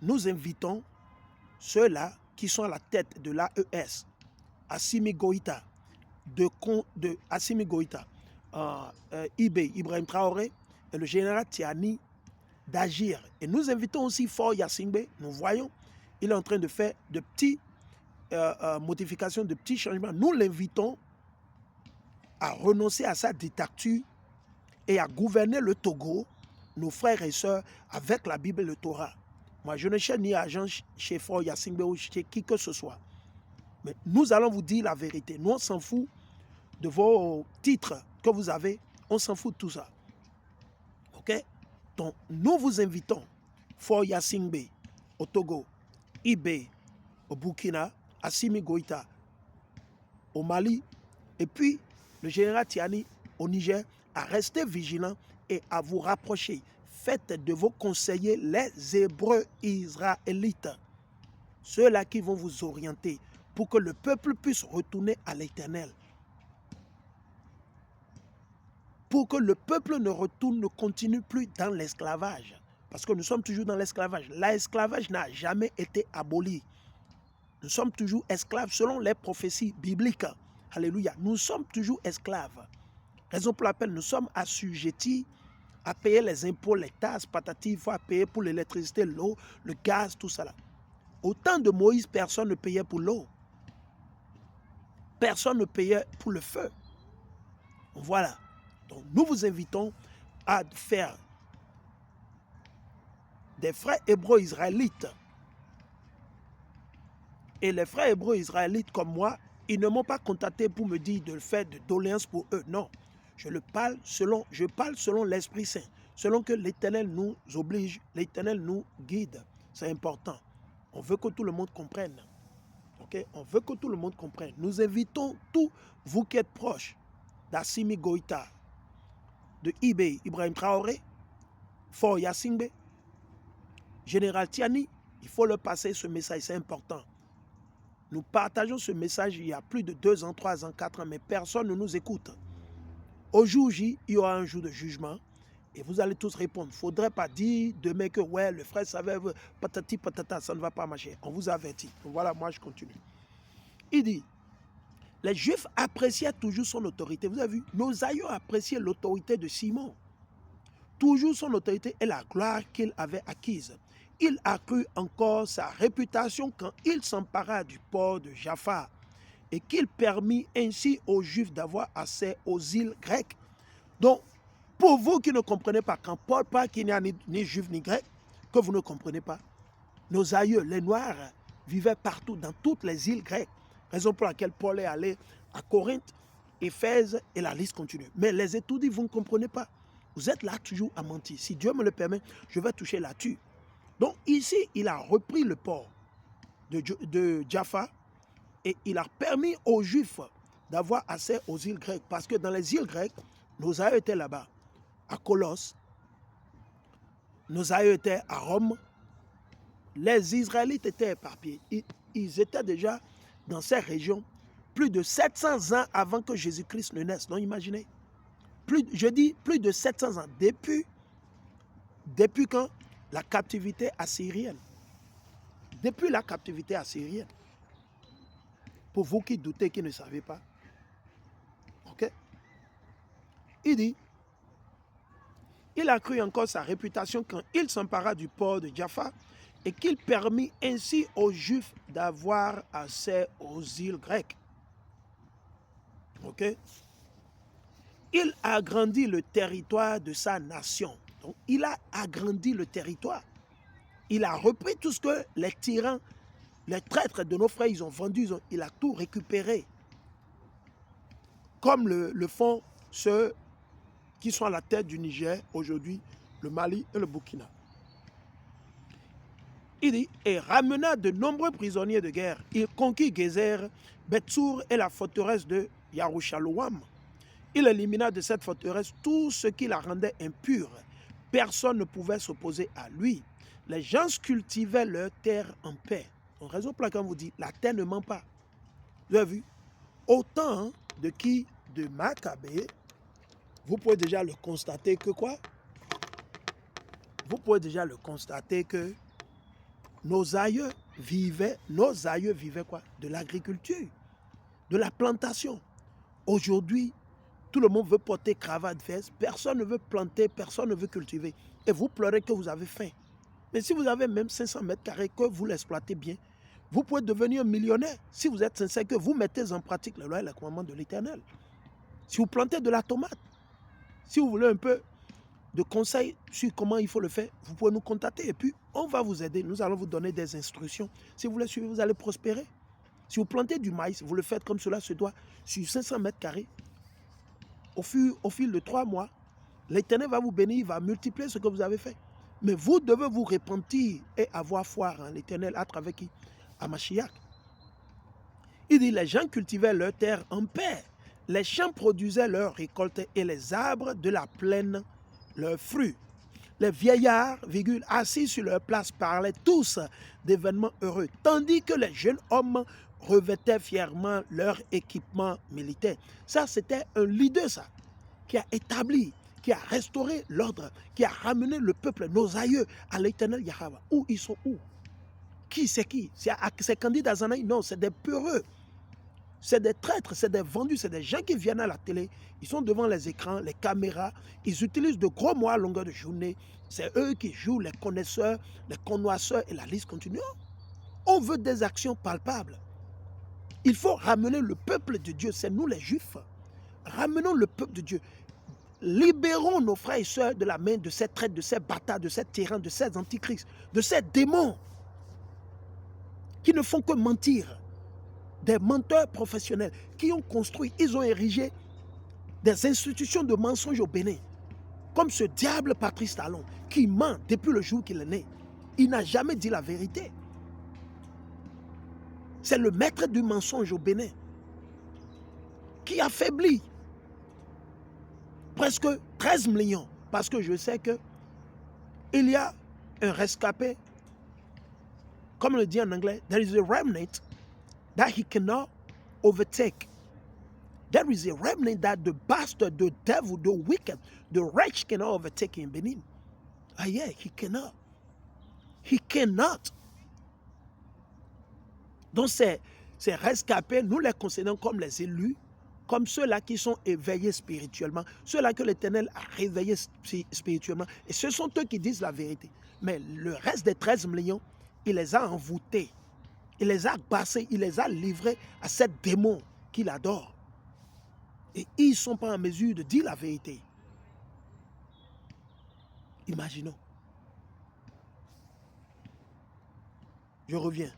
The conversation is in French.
nous invitons ceux-là qui sont à la tête de l'AES, Assimi Goïta, Assimi Goïta, Ibrahim Traoré et le général Tiani d'agir. Et nous invitons aussi Faure Gnassingbé, nous voyons, il est en train de faire de petites modifications, de petits changements. Nous l'invitons à renoncer à sa dictature et à gouverner le Togo, nos frères et sœurs, avec la Bible et le Torah. Moi, je ne cherche ni agent chez Faure Gnassingbé ou chez qui que ce soit. Mais nous allons vous dire la vérité. Nous, on s'en fout de vos titres que vous avez. On s'en fout de tout ça. OK? Donc, nous vous invitons, Faure Gnassingbé au Togo, Ibé au Burkina, Assimi Goïta au Mali, et puis le général Tiani au Niger, à rester vigilant et à vous rapprocher. Faites de vos conseillers les Hébreux israélites, ceux-là qui vont vous orienter pour que le peuple puisse retourner à l'Éternel. Pour que le peuple ne continue plus dans l'esclavage. Parce que nous sommes toujours dans l'esclavage. L'esclavage n'a jamais été aboli. Nous sommes toujours esclaves selon les prophéties bibliques. Alléluia. Nous sommes toujours esclaves. Raison pour laquelle nous sommes assujettis à payer les impôts, les taxes, patati, il faut payer pour l'électricité, l'eau, le gaz, tout ça. Au temps de Moïse, personne ne payait pour l'eau. Personne ne payait pour le feu. Voilà. Donc nous vous invitons à faire des frères hébreux israélites. Et les frères hébreux israélites comme moi, ils ne m'ont pas contacté pour me dire de faire de doléances pour eux. Non. Je parle selon l'Esprit Saint, selon que l'Éternel nous oblige, l'Éternel nous guide. C'est important. On veut que tout le monde comprenne. Okay? On veut que tout le monde comprenne. Nous invitons tous vous qui êtes proches d'Assimi Goïta, de Ibrahim Traoré, Faure Gnassingbé, Général Tiani. Il faut leur passer ce message, c'est important. Nous partageons ce message il y a plus de 2 ans, 3 ans, 4 ans, mais personne ne nous écoute. Au jour J, il y aura un jour de jugement et vous allez tous répondre. Il ne faudrait pas dire demain que ouais, le frère savait, patati patata, ça ne va pas marcher. On vous avertit. Donc voilà, moi je continue. Il dit, les Juifs appréciaient toujours son autorité. Vous avez vu, nos aïeux appréciaient l'autorité de Simon. Toujours son autorité et la gloire qu'il avait acquise. Il accrut encore sa réputation quand il s'empara du port de Jaffa et qu'il permit ainsi aux Juifs d'avoir accès aux îles grecques. Donc, pour vous qui ne comprenez pas, quand Paul parle qu'il n'y a ni Juifs ni Grecs, que vous ne comprenez pas, nos aïeux, les Noirs, vivaient partout, dans toutes les îles grecques. Raison pour laquelle Paul est allé à Corinthe, Éphèse, et la liste continue. Mais les étourdis, vous ne comprenez pas. Vous êtes là toujours à mentir. Si Dieu me le permet, je vais toucher là-dessus. Donc ici, il a repris le port de Jaffa et il a permis aux Juifs d'avoir accès aux îles grecques. Parce que dans les îles grecques, nos aïeux étaient là-bas, à Colosse, nos aïeux étaient à Rome. Les Israélites étaient éparpillés. Ils étaient déjà dans ces régions plus de 700 ans avant que Jésus-Christ ne naisse. Donc imaginez, je dis plus de 700 ans. Depuis quand? La captivité assyrienne. Depuis la captivité assyrienne. Pour vous qui doutez, qui ne savez pas. Ok? Il dit, il a cru encore sa réputation quand il s'empara du port de Jaffa et qu'il permit ainsi aux Juifs d'avoir accès aux îles grecques. Ok? Il a agrandi le territoire de sa nation. Donc, il a agrandi le territoire. Il a repris tout ce que les tyrans, les traîtres de nos frères, ils ont vendu. Il a tout récupéré. Comme le font ceux qui sont à la tête du Niger aujourd'hui, le Mali et le Burkina. Il dit, et ramena de nombreux prisonniers de guerre. Il conquit Gézer, Betsour et la forteresse de Yarushalouam. Il élimina de cette forteresse tout ce qui la rendait impure. Personne ne pouvait s'opposer à lui. Les gens cultivaient leur terre en paix. Donc, raison pour laquelle on vous dit, la terre ne ment pas. Vous avez vu? Au temps de qui? De Maccabée, vous pouvez déjà le constater que quoi? Vous pouvez déjà le constater que nos aïeux vivaient quoi? De l'agriculture, de la plantation. Aujourd'hui, tout le monde veut porter cravate veste, personne ne veut planter, personne ne veut cultiver. Et vous pleurez que vous avez faim. Mais si vous avez même 500 mètres carrés, que vous l'exploitez bien, vous pouvez devenir millionnaire si vous êtes sincère, que vous mettez en pratique la loi et les commandements de l'Éternel. Si vous plantez de la tomate, si vous voulez un peu de conseils sur comment il faut le faire, vous pouvez nous contacter et puis on va vous aider. Nous allons vous donner des instructions. Si vous les suivez, vous allez prospérer. Si vous plantez du maïs, vous le faites comme cela se doit, sur 500 mètres carrés. Au fil de 3 mois, l'Éternel va vous bénir, il va multiplier ce que vous avez fait. Mais vous devez vous repentir et avoir foi en l'Éternel à travers qui? À Mashiach. Il dit, les gens cultivaient leur terre en paix. Les champs produisaient leurs récoltes et les arbres de la plaine leurs fruits. Les vieillards, assis sur leur place, parlaient tous d'événements heureux, tandis que les jeunes hommes revêtaient fièrement leur équipement militaire. Ça, c'était un leader, ça, qui a établi, qui a restauré l'ordre, qui a ramené le peuple, nos aïeux, à l'Éternel Yahweh. Où ils sont où? Qui c'est qui? C'est candidats Zanaï? Non, c'est des peureux. C'est des traîtres, c'est des vendus, c'est des gens qui viennent à la télé, ils sont devant les écrans, les caméras, ils utilisent de gros mots à longueur de journée. C'est eux qui jouent les connaisseurs, les connoisseurs et la liste continue. On veut des actions palpables. Il faut ramener le peuple de Dieu, c'est nous les Juifs. Ramenons le peuple de Dieu. Libérons nos frères et sœurs de la main de ces traîtres, de ces bâtards, de ces tyrans, de ces antichrists, de ces démons qui ne font que mentir. Des menteurs professionnels qui ont construit, ils ont érigé des institutions de mensonges au Bénin. Comme ce diable Patrice Talon, qui ment depuis le jour qu'il est né. Il n'a jamais dit la vérité. C'est le maître du mensonge au Bénin qui affaiblit presque 13 millions. Parce que je sais qu'il y a un rescapé, comme on le dit en anglais, there is a remnant that he cannot overtake. There is a remnant that the bastard, the devil, the wicked, the wretch cannot overtake in Benin. Ah yeah, he cannot. He cannot. Donc ces rescapés, nous les considérons comme les élus, comme ceux-là qui sont éveillés spirituellement, ceux-là que l'Éternel a réveillés spirituellement. Et ce sont eux qui disent la vérité. Mais le reste des 13 millions, il les a envoûtés. Il les a bassés, il les a livrés à ces démons qu'il adore. Et ils ne sont pas en mesure de dire la vérité. Imaginons. Je reviens.